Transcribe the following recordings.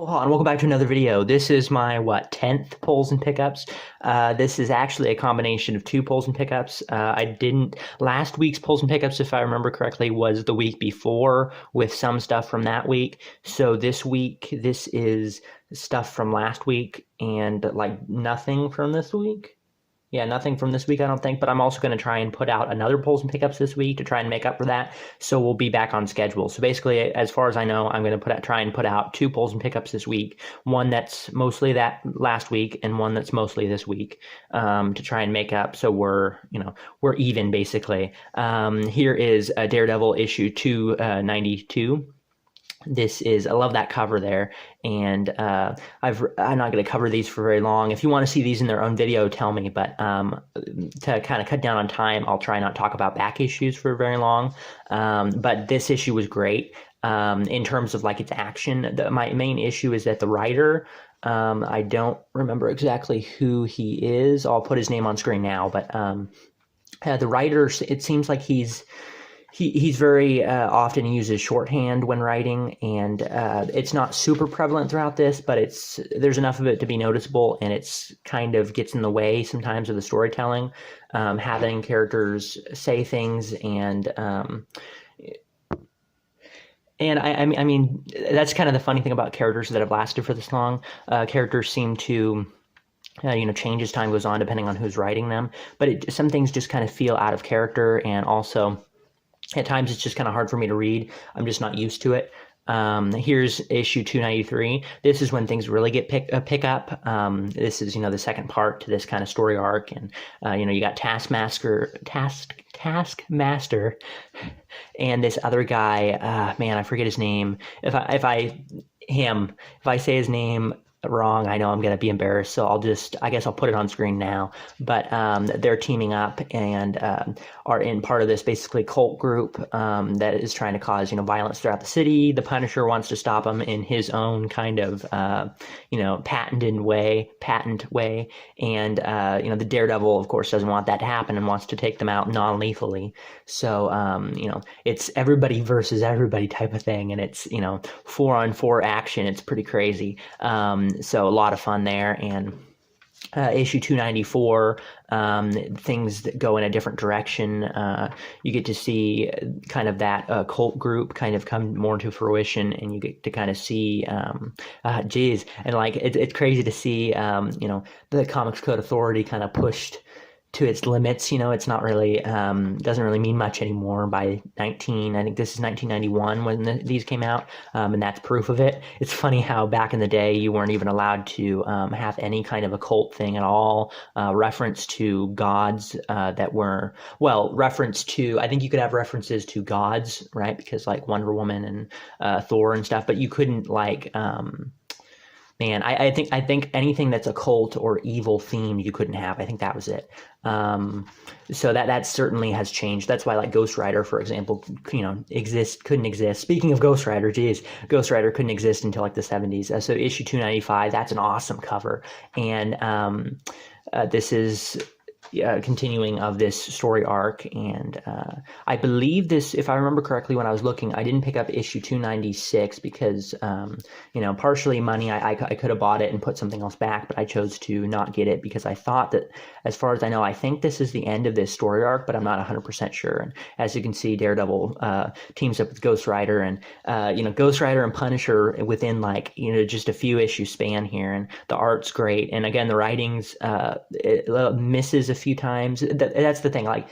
Aloha and welcome back to another video. This is my, 10th pulls and pickups. This is actually a combination of two pulls and pickups. Last week's pulls and pickups, if I remember correctly, was the week before with some stuff from that week. So this week, this is stuff from last week and like nothing from this week. Yeah, nothing from this week, I don't think, but I'm also going to try and put out another pulls and pickups this week to try and make up for that. So we'll be back on schedule. So basically, as far as I know, I'm going to try and put out two pulls and pickups this week. One that's mostly that last week and one that's mostly this week, to try and make up. So we're even basically. Here is Daredevil issue 292. I love that cover there, and I'm not going to cover these for very long. If you want to see these in their own video, tell me, but to kind of cut down on time, I'll try not to talk about back issues for very long, but this issue was great in terms of like its action. My main issue is that the writer, I don't remember exactly who he is. I'll put his name on screen now, but the writer, it seems like he's very often uses shorthand when writing, and it's not super prevalent throughout this, but there's enough of it to be noticeable, and it's kind of gets in the way sometimes of the storytelling, having characters say things, and I mean that's kind of the funny thing about characters that have lasted for this long. Characters seem to change as time goes on depending on who's writing them, but some things just kind of feel out of character, and also at times it's just kind of hard for me to read. I'm just not used to it. Here's issue 293. This is when things really get pick up. This is, the second part to this kind of story arc. And, you got Taskmaster, and this other guy, man, I forget his name. If I say his name wrong, I know I'm going to be embarrassed, so I guess I'll put it on screen now. But they're teaming up and are in part of this basically cult group that is trying to cause violence throughout the city. The Punisher wants to stop them in his own kind of patent way, and the Daredevil, of course, doesn't want that to happen and wants to take them out non-lethally. So it's everybody versus everybody type of thing, and it's 4-on-4 action. It's pretty crazy. So a lot of fun there. And issue 294, things that go in a different direction. You get to see kind of that cult group kind of come more to fruition, and you get to kind of see, and like it's crazy to see, the Comics Code Authority kind of pushed to its limits. It's not really, doesn't really mean much anymore by I think this is 1991 when these came out, and that's proof of it. It's funny how back in the day you weren't even allowed to have any kind of occult thing at all, reference to gods that were, reference to, I think you could have references to gods, right? Because like Wonder Woman and Thor and stuff, but you couldn't like, man, I think anything that's occult or evil themed you couldn't have. I think that was it. So that certainly has changed. That's why like Ghost Rider, for example, couldn't exist. Speaking of Ghost Rider, Ghost Rider couldn't exist until like the 70s. So issue 295, that's an awesome cover, and this is continuing of this story arc, and I believe this, if I remember correctly when I was looking, I didn't pick up issue 296 because partially money. I could have bought it and put something else back, but I chose to not get it because I thought that, as far as I know, I think this is the end of this story arc, but I'm not 100% sure. And as you can see, Daredevil teams up with Ghost Rider, and Ghost Rider and Punisher within like just a few issue span here, and the art's great, and again the writing's it misses a few times. That's the thing, like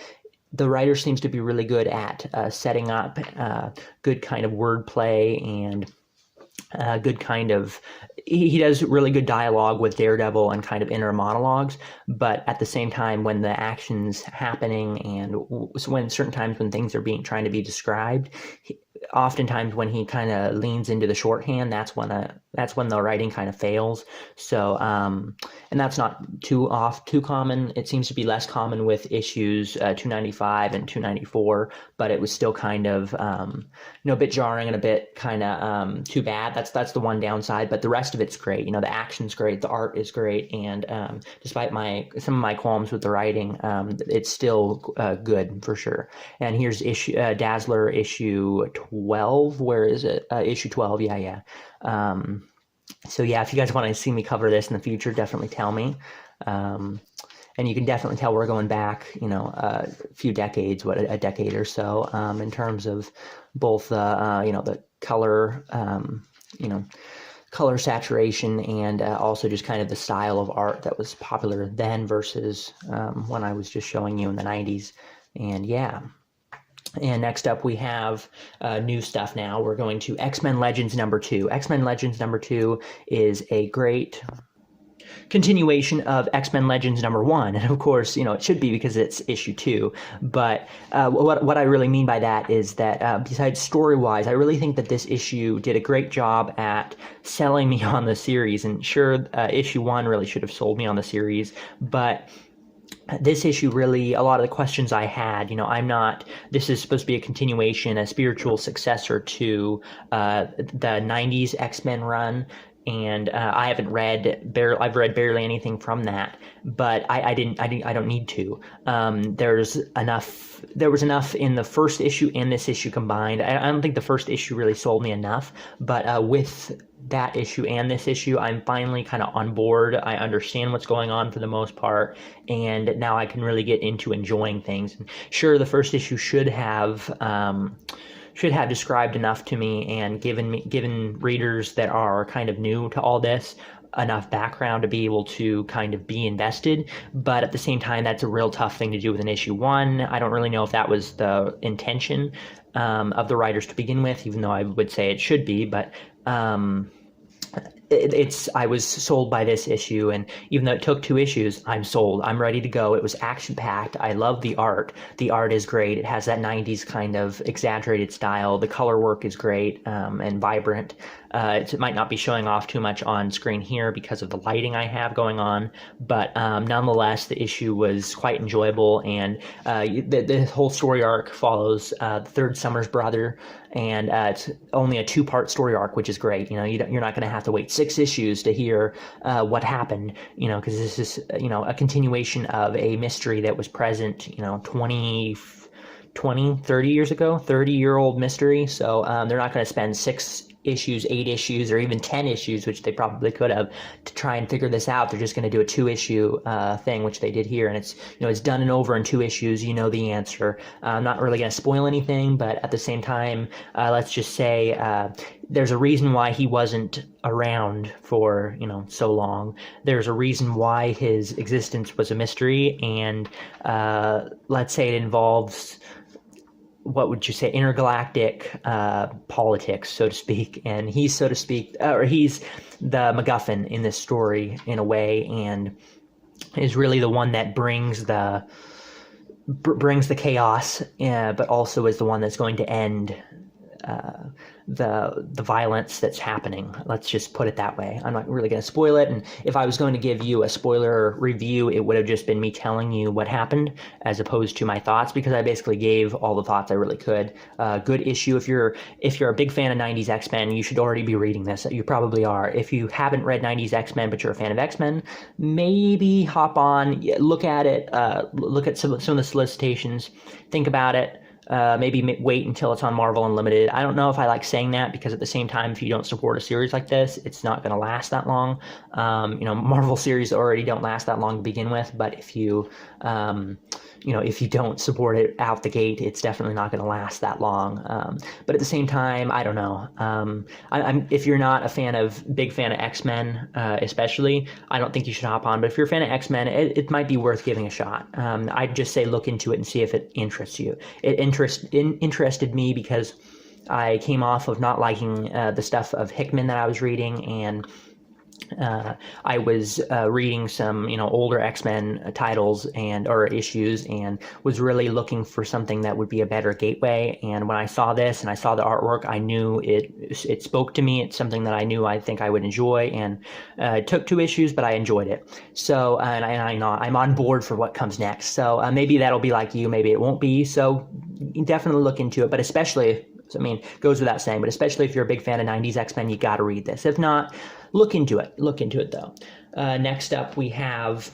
the writer seems to be really good at setting up good kind of wordplay, and good kind of, he does really good dialogue with Daredevil and kind of inner monologues, but at the same time when the action's happening and when certain times when things are trying to be described, oftentimes when he kind of leans into the shorthand, that's when the writing kind of fails. So and that's not too common. It seems to be less common with issues 295 and 294, but it was still kind of a bit jarring and a bit kind of too bad. That's the one downside, but the rest of it's great. The action's great, the art is great, and despite some of my qualms with the writing, it's still good for sure. And here's Dazzler issue 12. Where is it? Issue 12. Yeah. So yeah, if you guys want to see me cover this in the future, definitely tell me. And you can definitely tell we're going back, a few decades, a decade or so, in terms of both the color, color saturation, and also just kind of the style of art that was popular then versus when I was just showing you in the 90s. And yeah. And next up, we have new stuff now. We're going to X-Men Legends #2. X-Men Legends #2 is a great continuation of X-Men Legends #1, and of course, it should be because it's issue 2. But what I really mean by that is that besides story-wise, I really think that this issue did a great job at selling me on the series. And sure, issue 1 really should have sold me on the series, but this issue really, a lot of the questions I had, this is supposed to be a continuation, a spiritual successor to the 90s X-Men run. And I haven't read I've read barely anything from that, but I don't need to. There was enough in the first issue and this issue combined. I don't think the first issue really sold me enough, but with that issue and this issue, I'm finally kind of on board. I understand what's going on for the most part, and now I can really get into enjoying things. And sure, the first issue should have described enough to me and given readers that are kind of new to all this enough background to be able to kind of be invested. But at the same time, that's a real tough thing to do with an issue 1. I don't really know if that was the intention of the writers to begin with, even though I would say it should be. But I was sold by this issue, and even though it took 2 issues, I'm sold. I'm ready to go. It was action-packed. I love the art. The art is great. It has that 90s kind of exaggerated style. The color work is great and vibrant. It might not be showing off too much on screen here because of the lighting I have going on, but nonetheless, the issue was quite enjoyable, and the whole story arc follows the Third Summer's brother, and it's only a 2-part story arc, which is great. You're not going to have to wait 6 issues to hear what happened, because this is, a continuation of a mystery that was present, 20, 30 years ago, 30-year-old mystery. So they're not going to spend 6 issues, 8 issues, or even 10 issues, which they probably could have, to try and figure this out. They're just going to do a 2-issue thing, which they did here, and it's it's done and over in 2 issues. You know the answer. I'm not really going to spoil anything, but at the same time, let's just say there's a reason why he wasn't around for so long. There's a reason why his existence was a mystery, and let's say it involves, what would you say, intergalactic politics, so to speak. And he's, so to speak, or he's the MacGuffin in this story in a way, and is really the one that brings the chaos, but also is the one that's going to end the violence that's happening. Let's just put it that way. I'm not really going to spoil it, and if I was going to give you a spoiler review, it would have just been me telling you what happened as opposed to my thoughts, because I basically gave all the thoughts I really could. Good issue. If you're a big fan of 90s X-Men, you should already be reading this. You probably are. If you haven't read 90s X-Men but you're a fan of X-Men, maybe hop on, look at it, look at some of the solicitations, think about it. Maybe wait until it's on Marvel Unlimited. I don't know if I like saying that, because at the same time, if you don't support a series like this, it's not going to last that long. Marvel series already don't last that long to begin with, but if you if you don't support it out the gate, it's definitely not going to last that long. But at the same time, I don't know. If you're not big fan of X-Men, especially, I don't think you should hop on. But if you're a fan of X-Men, it might be worth giving a shot. I'd just say look into it and see if it interests you. It interested me because I came off of not liking the stuff of Hickman that I was reading, and I was reading some, older X-Men titles or issues, and was really looking for something that would be a better gateway. And when I saw this and I saw the artwork, I knew it spoke to me. It's something that I think I would enjoy, and it took 2 issues, but I enjoyed it. So, and I'm on board for what comes next. So maybe that'll be like you, maybe it won't be. So definitely look into it, but especially, goes without saying, but especially if you're a big fan of 90s X-Men, you got to read this. If not, look into it. Look into it, though. Next up, we have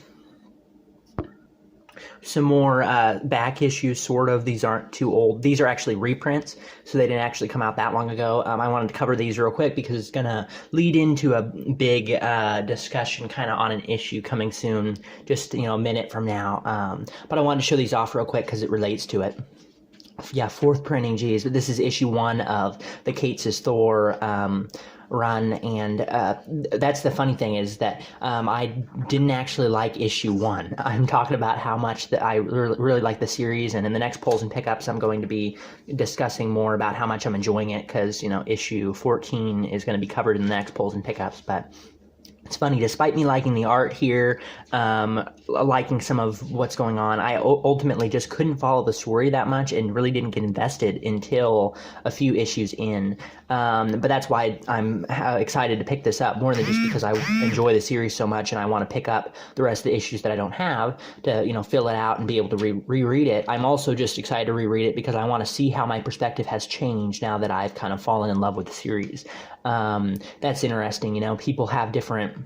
some more back issues, sort of. These aren't too old. These are actually reprints, so they didn't actually come out that long ago. I wanted to cover these real quick because it's going to lead into a big discussion kind of on an issue coming soon, just, a minute from now. But I wanted to show these off real quick because it relates to it. Yeah, fourth printing, geez. But this is issue 1 of the Cates' Thor run, and that's the funny thing is that I didn't actually like issue 1. I'm talking about how much that I really like the series, and in the next polls and pickups I'm going to be discussing more about how much I'm enjoying it, because issue 14 is going to be covered in the next polls and pickups. But it's funny, despite me liking the art here, liking some of what's going on, I ultimately just couldn't follow the story that much and really didn't get invested until a few issues in. But that's why I'm excited to pick this up, more than just because I enjoy the series so much and I want to pick up the rest of the issues that I don't have to, fill it out and be able to reread it. I'm also just excited to reread it because I want to see how my perspective has changed now that I've kind of fallen in love with the series. That's interesting. People have different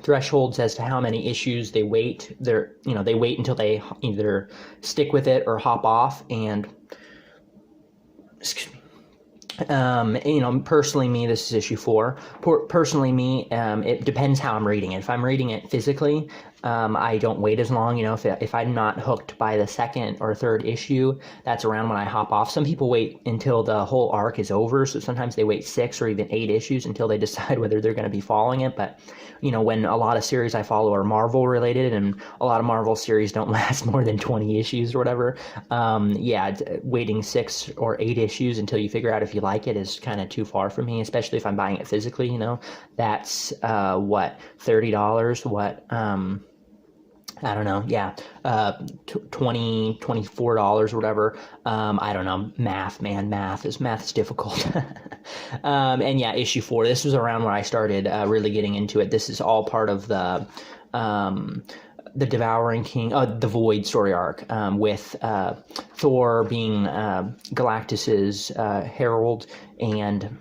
thresholds as to how many issues they wait. They wait until they either stick with it or hop off. And personally me, this is issue 4. Personally me, it depends how I'm reading it. If I'm reading it physically, I don't wait as long. If I'm not hooked by the second or third issue, that's around when I hop off. Some people wait until the whole arc is over, so sometimes they wait 6 or even 8 issues until they decide whether they're going to be following it. But when a lot of series I follow are Marvel related, and a lot of Marvel series don't last more than 20 issues or whatever, waiting 6 or 8 issues until you figure out if you like it is kind of too far for me, especially if I'm buying it physically. That's $30, I don't know, $20, $24 or whatever. I don't know, math is difficult. And yeah, issue 4, this was around where I started really getting into it. This is all part of the Devouring King, the Void story arc, with Thor being Galactus's herald, and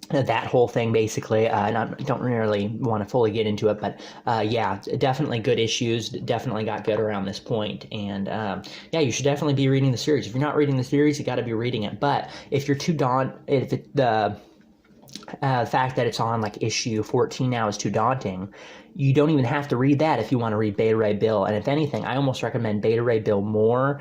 that whole thing basically. And I don't really want to fully get into it, but definitely good issues. Definitely got good around this point, and you should definitely be reading the series. If you're not reading the series, you got to be reading it. But if you're too the fact that it's on like issue 14 now is too daunting, you don't even have to read that if you want to read Beta Ray Bill. And if anything, I almost recommend Beta Ray Bill more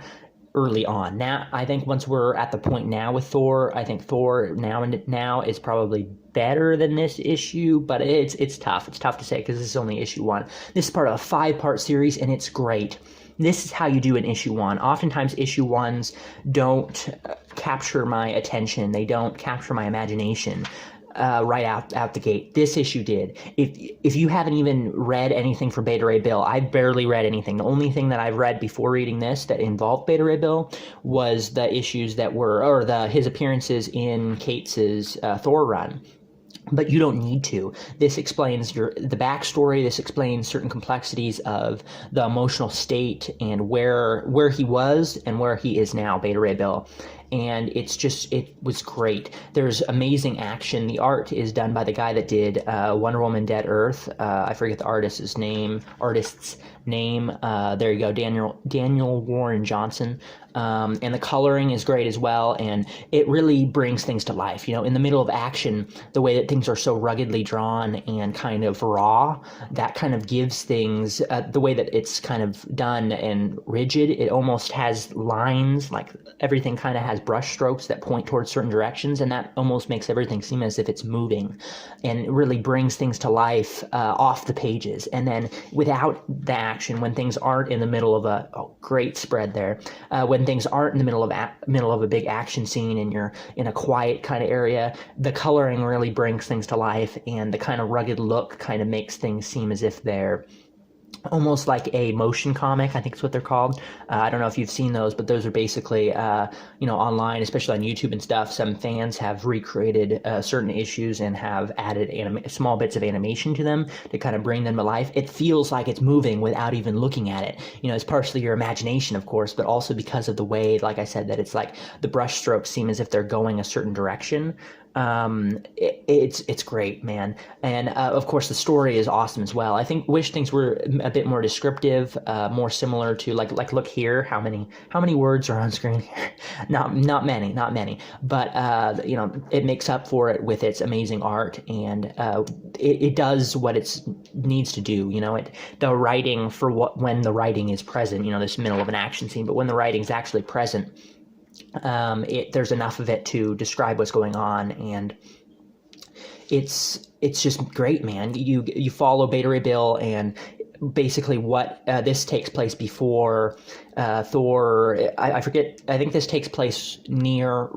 early on. Now, I think once we're at the point now with Thor, I think Thor now is probably better than this issue, but it's tough. It's tough to say because this is only issue 1. This is part of a 5-part series, and it's great. This is how you do an issue 1. Oftentimes, issue 1s don't capture my attention. They don't capture my imagination right out the gate. This issue did. If you haven't even read anything for Beta Ray Bill, I've barely read anything. The only thing that I've read before reading this that involved Beta Ray Bill was the issues that were, or his appearances in Cates' Thor run. But you don't need to. This explains the backstory. This explains certain complexities of the emotional state and where he was and where he is now, Beta Ray Bill. And it was great. There's amazing action. The art is done by the guy that did Wonder Woman Dead Earth. I forget the artist's name. There you go, Daniel Warren Johnson. And the coloring is great as well, and it really brings things to life. In the middle of action, the way that things are so ruggedly drawn and kind of raw, that kind of gives things, the way that it's kind of done and rigid, it almost has lines, like everything kind of has brush strokes that point towards certain directions, and that almost makes everything seem as if it's moving, and it really brings things to life off the pages. And then without the action, when things aren't in the middle of great spread there, when things aren't in the middle of a big action scene and you're in a quiet kind of area, the coloring really brings things to life, and the kind of rugged look kind of makes things seem as if they're almost like a motion comic, I think is what they're called. I don't know if you've seen those, but those are basically, online, especially on YouTube and stuff, some fans have recreated certain issues and have added small bits of animation to them to kind of bring them to life. It feels like it's moving without even looking at it. It's partially your imagination, of course, but also because of the way, like I said, that it's like the brush strokes seem as if they're going a certain direction. It's great, man. And of course, the story is awesome as well. I think wish things were a bit more descriptive, more similar to like look here, how many words are on screen here? Not many, not many. But it makes up for it with its amazing art, and it does what it needs to do. The writing for when the writing is present. This middle of an action scene, but when the writing is actually present, there's enough of it to describe what's going on, and it's just great, man. You follow Beta Ray Bill, and basically what this takes place before Thor. I forget. I think this takes place near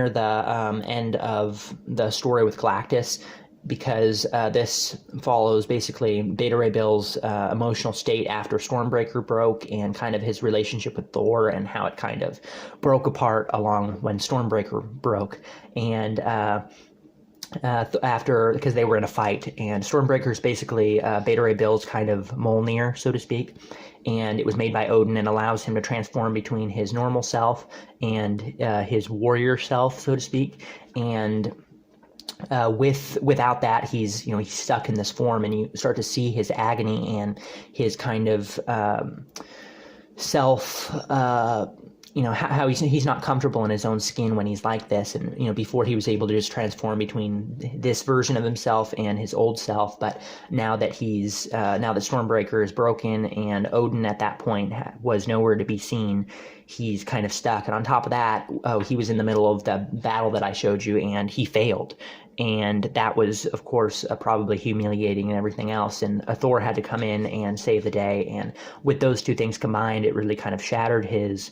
the end of the story with Galactus, because this follows basically Beta Ray Bill's emotional state after Stormbreaker broke, and kind of his relationship with Thor and how it kind of broke apart along when Stormbreaker broke. And after, because they were in a fight, and Stormbreaker's basically Beta Ray Bill's kind of Mjolnir, so to speak, and it was made by Odin and allows him to transform between his normal self and his warrior self, so to speak. And without that, he's stuck in this form, and you start to see his agony and his kind of self, how he's not comfortable in his own skin when he's like this. And before he was able to just transform between this version of himself and his old self, but now that now that Stormbreaker is broken and Odin at that point was nowhere to be seen, he's kind of stuck. And on top of that, he was in the middle of the battle that I showed you, and he failed. And that was, of course, probably humiliating and everything else. And Thor had to come in and save the day. And with those two things combined, it really kind of shattered his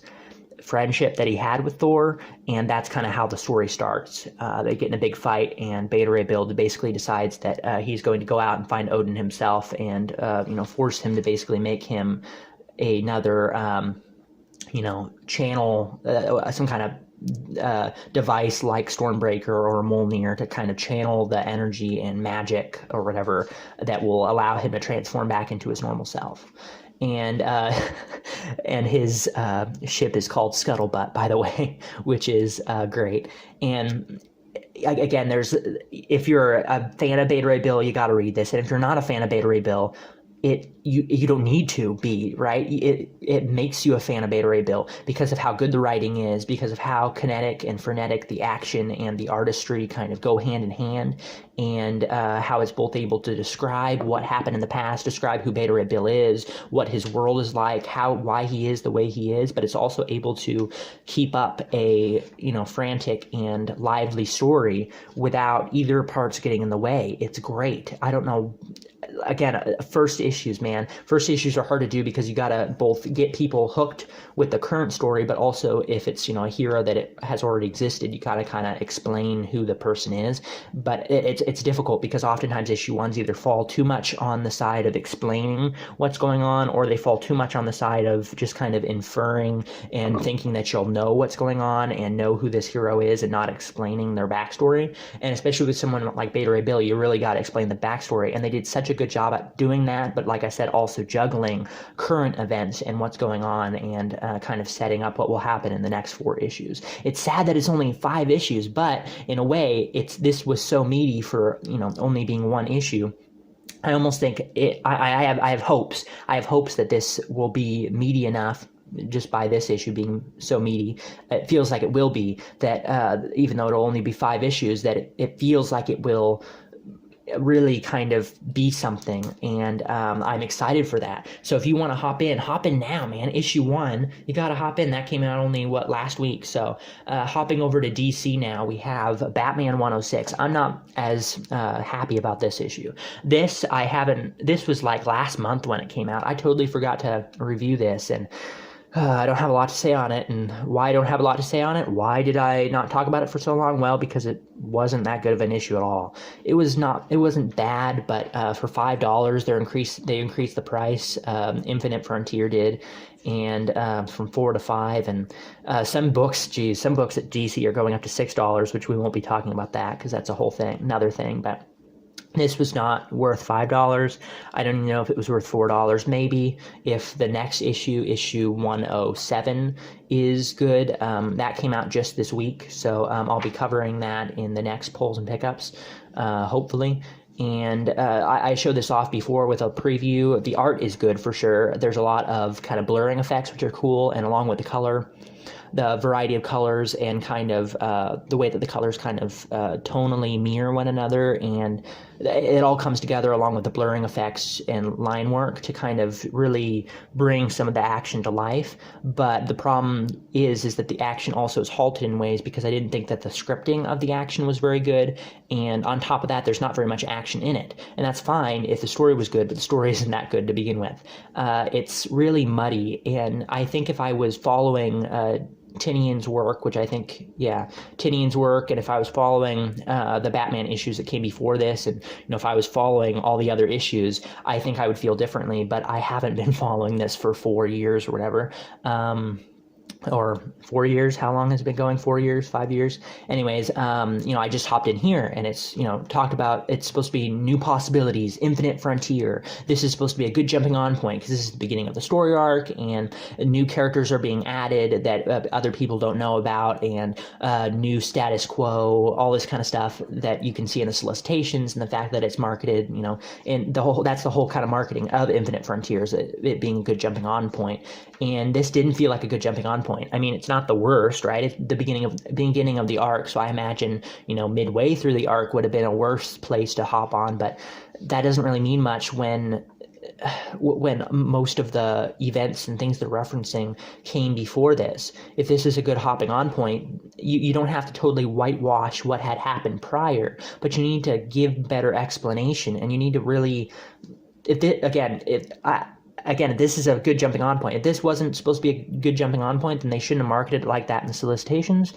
friendship that he had with Thor. And that's kind of how the story starts. They get in a big fight, and Beta Ray Bill basically decides that he's going to go out and find Odin himself, and force him to basically make him another channel, some kind of device like Stormbreaker or Mjolnir, to kind of channel the energy and magic or whatever that will allow him to transform back into his normal self. And and his ship is called Scuttlebutt, by the way, which is great. And again, if you're a fan of Beta Ray Bill, you got to read this. And if you're not a fan of Beta Ray Bill, you don't need to be, right? It makes you a fan of Beta Ray Bill because of how good the writing is, because of how kinetic and frenetic the action and the artistry kind of go hand in hand, and how it's both able to describe what happened in the past, describe who Beta Ray Bill is, what his world is like, why he is the way he is, but it's also able to keep up a frantic and lively story without either parts getting in the way. It's great. I don't know. Again, first issues, man. First issues are hard to do because you got to both get people hooked with the current story, but also if it's, a hero that it has already existed, you got to kind of explain who the person is. But it's difficult because oftentimes issue ones either fall too much on the side of explaining what's going on, or they fall too much on the side of just kind of inferring and thinking that you'll know what's going on and know who this hero is and not explaining their backstory. And especially with someone like Beta Ray Bill, you really got to explain the backstory. And they did such a good job at doing that, but like I said, also juggling current events and what's going on, and kind of setting up what will happen in the next 4 issues. It's sad that it's only 5 issues, but in a way, this was so meaty for only being 1 issue. I almost think I have hopes. I have hopes that this will be meaty enough, just by this issue being so meaty. It feels like it will be, that even though it'll only be 5 issues, that it feels like it will really kind of be something, and I'm excited for that. So if you want to hop in now, man. Issue 1, you got to hop in. That came out only last week. So hopping over to DC now, we have Batman 106. I'm not as happy about this issue. This was like last month when it came out. I totally forgot to review this, and I don't have a lot to say on it. And why I don't have a lot to say on it? Why did I not talk about it for so long? Well, because it wasn't that good of an issue at all. It wasn't bad, but for $5, they increased the price. Infinite Frontier did, and from 4 to 5. And some books at DC are going up to $6, which we won't be talking about that because that's a whole thing, another thing. But This was not worth $5. I don't even know if it was worth $4. Maybe if the next issue, issue 107, is good. That came out just this week, so I'll be covering that in the next polls and pickups, hopefully. And I showed this off before with a preview. The art is good for sure. There's a lot of kind of blurring effects, which are cool, and along with the color, the variety of colors and kind of the way that the colors kind of tonally mirror one another, and it all comes together along with the blurring effects and line work to kind of really bring some of the action to life. But the problem is that the action also is halted in ways because I didn't think that the scripting of the action was very good, and on top of that, there's not very much action in it, and that's fine if the story was good, but the story isn't that good to begin with. It's really muddy, and I think if I was following Tinian's work, which I think, Tinian's work, and if I was following the Batman issues that came before this, and if I was following all the other issues, I think I would feel differently. But I haven't been following this for 4 years or whatever. Or 4 years, how long has it been going? 4 years, 5 years? Anyways, I just hopped in here, and it's, talked about, it's supposed to be new possibilities, infinite frontier. This is supposed to be a good jumping on point because this is the beginning of the story arc, and new characters are being added that other people don't know about, and new status quo, all this kind of stuff that you can see in the solicitations, and the fact that it's marketed, and that's the whole kind of marketing of Infinite Frontiers, it being a good jumping on point. And this didn't feel like a good jumping on point. I mean, it's not the worst, right? It's the beginning of the arc, so I imagine, midway through the arc would have been a worse place to hop on, but that doesn't really mean much when most of the events and things they're referencing came before this. If this is a good hopping on point, you don't have to totally whitewash what had happened prior, but you need to give better explanation, and you need to really, Again, this is a good jumping on point. If this wasn't supposed to be a good jumping on point, then they shouldn't have marketed it like that in the solicitations.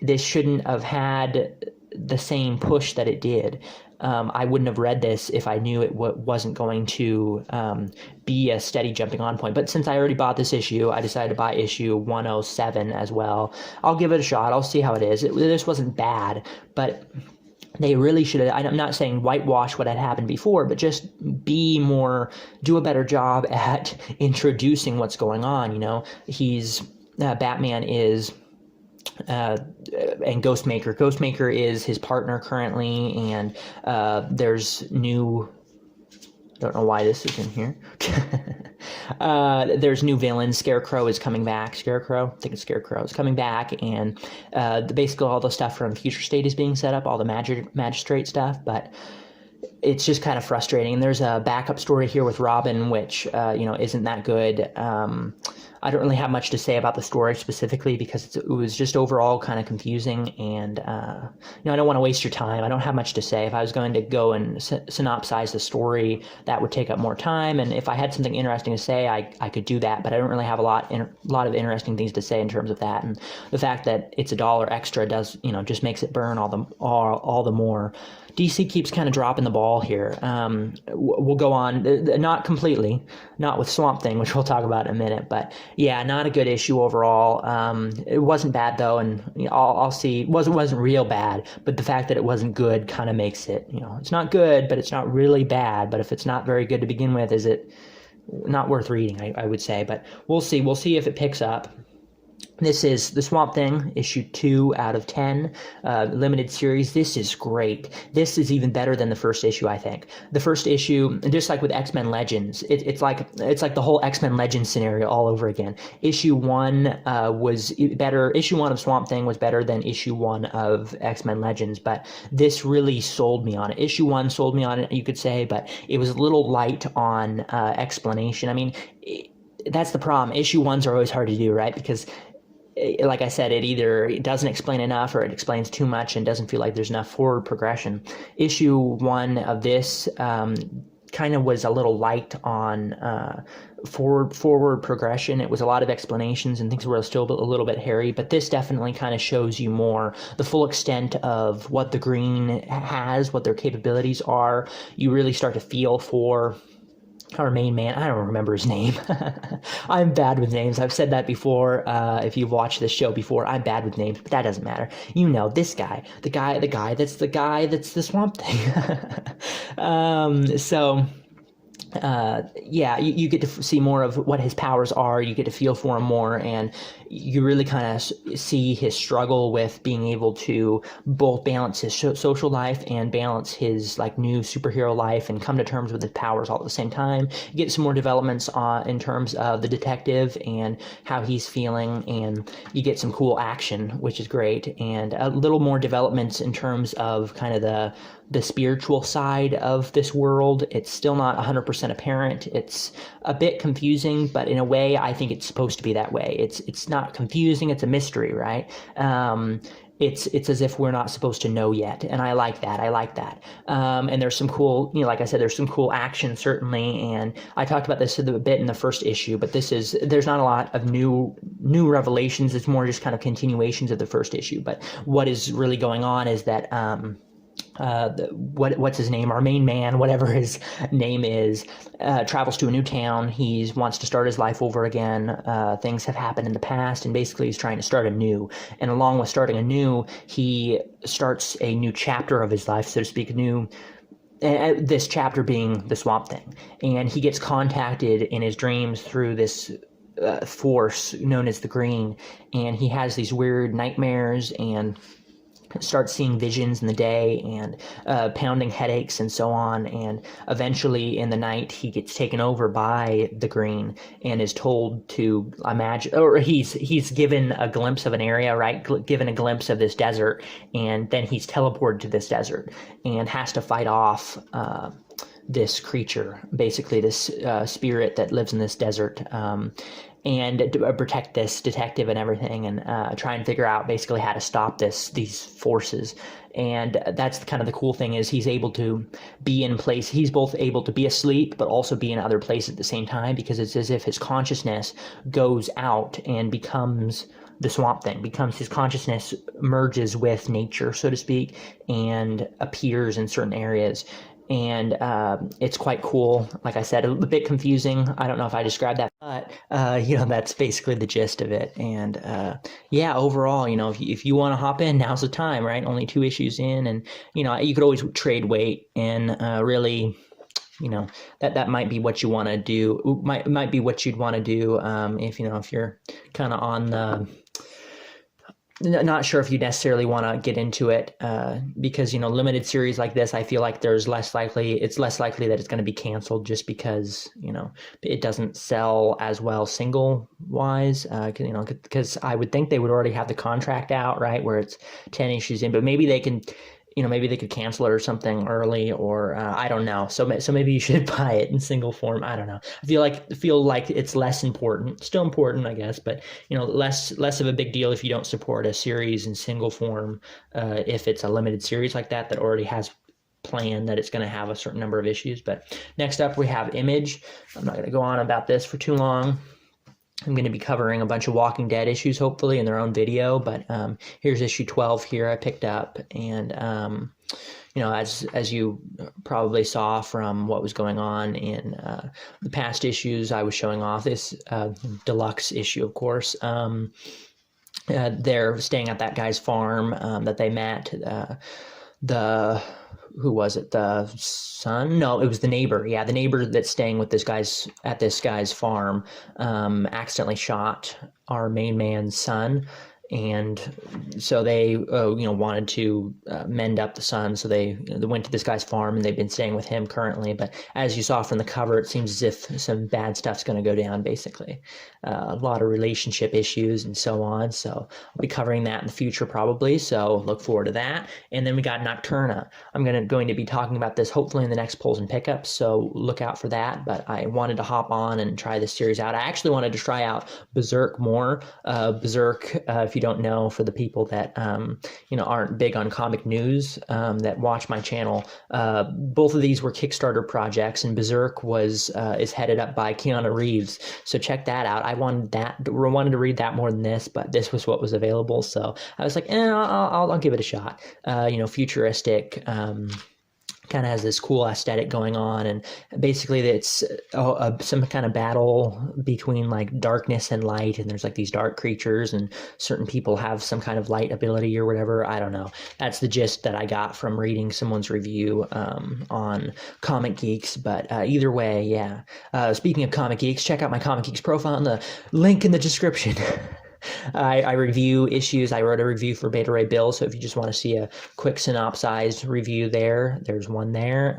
This shouldn't have had the same push that it did. I wouldn't have read this if I knew it wasn't going to be a steady jumping on point. But since I already bought this issue, I decided to buy issue 107 as well. I'll give it a shot. I'll see how it is. This wasn't bad, but they really should have, I'm not saying whitewash what had happened before, but just do a better job at introducing what's going on. Batman is, and Ghostmaker. Ghostmaker is his partner currently, and there's new, don't know why this is in here. There's new villains. Scarecrow is coming back. I think it's Scarecrow is coming back, and basically all the stuff from Future State is being set up, all the magistrate stuff, but it's just kind of frustrating. And there's a backup story here with Robin, which, isn't that good. I don't really have much to say about the story specifically because it was just overall kind of confusing, and I don't want to waste your time. I don't have much to say. If I was going to go and synopsize the story, that would take up more time, and if I had something interesting to say, I could do that, but I don't really have a lot of interesting things to say in terms of that, and the fact that it's $1 extra does, just makes it burn all the more. DC keeps kind of dropping the ball here. We'll go on, not completely, not with Swamp Thing, which we'll talk about in a minute, but yeah, not a good issue overall. It wasn't bad though, and I'll see. It wasn't real bad, but the fact that it wasn't good kind of makes it, it's not good, but it's not really bad. But if it's not very good to begin with, is it not worth reading? I would say, but we'll see. We'll see if it picks up. This is The Swamp Thing, issue 2 out of 10, limited series. This is great. This is even better than the first issue, I think. The first issue, just like with X-Men Legends, it's like the whole X-Men Legends scenario all over again. Issue 1 was better. Issue 1 of Swamp Thing was better than issue 1 of X-Men Legends, but this really sold me on it. Issue 1 sold me on it, you could say, but it was a little light on explanation. I mean, that's the problem. Issue 1s are always hard to do, right? Because like I said, it doesn't explain enough, or it explains too much and doesn't feel like there's enough forward progression. Issue 1 of this kind of was a little light on forward progression. It was a lot of explanations and things were still a little bit hairy, but this definitely kind of shows you more the full extent of what the Green has, what their capabilities are. You really start to feel for our main man. I don't remember his name. I'm bad with names. I've said that before. If you've watched this show before, I'm bad with names, but that doesn't matter. You know, this guy, the guy that's the Swamp Thing. So yeah, you get to see more of what his powers are. You get to feel for him more, and you really kind of see his struggle with being able to both balance his social life and balance his like new superhero life, and come to terms with his powers all at the same time. You get some more developments in terms of the detective and how he's feeling, and you get some cool action, which is great, and a little more developments in terms of kind of the spiritual side of this world. It's still not 100% apparent. It's a bit confusing, but in a way, I think it's supposed to be that way. It's not confusing. It's a mystery, right? It's as if we're not supposed to know yet, and I like that. And there's some cool, like I said, there's some cool action certainly, and I talked about this a bit in the first issue, but there's not a lot of new revelations. It's more just kind of continuations of the first issue. But what is really going on is that what's his name? Our main man, whatever his name is, travels to a new town. He wants to start his life over again. Things have happened in the past, and basically he's trying to start anew. And along with starting anew, he starts a new chapter of his life, so to speak, this chapter being the Swamp Thing. And he gets contacted in his dreams through this force known as the Green, and he has these weird nightmares and starts seeing visions in the day, and pounding headaches and so on, and eventually in the night he gets taken over by the Green and is told to imagine, or he's given a glimpse of an area, right, given a glimpse of this desert, and then he's teleported to this desert and has to fight off this creature, basically this spirit that lives in this desert, and protect this detective and everything, and try and figure out basically how to stop these forces. And that's kind of the cool thing, is he's able to be in place. He's both able to be asleep but also be in other places at the same time, because it's as if his consciousness goes out and becomes the Swamp Thing, becomes his consciousness merges with nature, so to speak, and appears in certain areas. And it's quite cool. Like I said, a bit confusing. I don't know if I described that, but that's basically the gist of it. And yeah, overall, if you want to hop in, now's the time, right? Only 2 issues in, and you could always trade weight, and really, that might be what you want to do. Might be what you'd want to do if you're kind of on the. Not sure if you necessarily want to get into it because, limited series like this, I feel like it's less likely that it's going to be canceled, just because, it doesn't sell as well single wise, because I would think they would already have the contract out, right, where it's 10 issues in, but maybe they can, maybe they could cancel it or something early, or I don't know. So maybe you should buy it in single form. I don't know. I feel like it's less important, still important, I guess, but less of a big deal if you don't support a series in single form. If it's a limited series like that already has planned that it's going to have a certain number of issues. But next up we have Image. I'm not going to go on about this for too long. I'm going to be covering a bunch of Walking Dead issues, hopefully, in their own video. But here's issue 12 here I picked up. And, as you probably saw from what was going on in the past issues, I was showing off this deluxe issue, of course. They're staying at that guy's farm that they met. Who was it? The son? No, it was the neighbor. Yeah, the neighbor that's staying with this guy's farm accidentally shot our main man's son. And so they, wanted to mend up the son. So they went to this guy's farm, and they've been staying with him currently. But as you saw from the cover, it seems as if some bad stuff's going to go down, basically. A lot of relationship issues and so on. So I'll be covering that in the future probably. So look forward to that. And then we got Nocterra. I'm going to be talking about this hopefully in the next Pulls and Pickups. So look out for that. But I wanted to hop on and try this series out. I actually wanted to try out Berserk more. Berserk, if you don't know, for the people that aren't big on comic news that watch my channel, both of these were Kickstarter projects, and Berserk is headed up by Keanu Reeves. So check that out. I wanted to read that more than this, but this was what was available. So I was like, I'll give it a shot. Futuristic kind of has this cool aesthetic going on, and basically it's some kind of battle between like darkness and light, and there's like these dark creatures, and certain people have some kind of light ability or whatever. I don't know. That's the gist that I got from reading someone's review on Comic Geeks. But either way, yeah. Speaking of Comic Geeks, check out my Comic Geeks profile in the link in the description. I review issues. I wrote a review for Beta Ray Bill, so if you just want to see a quick synopsized review there, there's one there.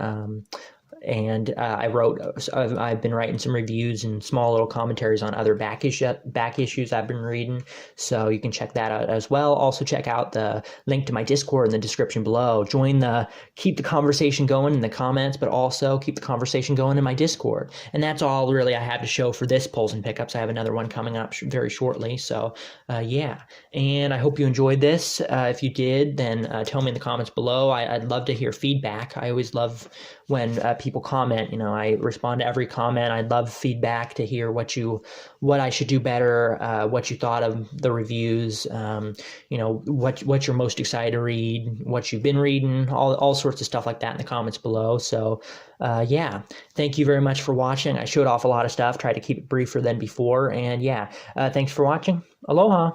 And I've been writing some reviews and small little commentaries on other back issues I've been reading, so you can check that out as well. Also check out the link to my Discord in the description below. Keep the conversation going in the comments, but also keep the conversation going in my Discord. And that's all really I have to show for this Pulls and Pickups. I have another one coming up very shortly, so yeah. And I hope you enjoyed this. If you did, then tell me in the comments below. I'd love to hear feedback. I always love when people comment. I respond to every comment. I'd love feedback to hear what I should do better, what you thought of the reviews, what you're most excited to read, what you've been reading, all sorts of stuff like that in the comments below. So yeah, thank you very much for watching. I showed off a lot of stuff, tried to keep it briefer than before, and yeah, thanks for watching. Aloha.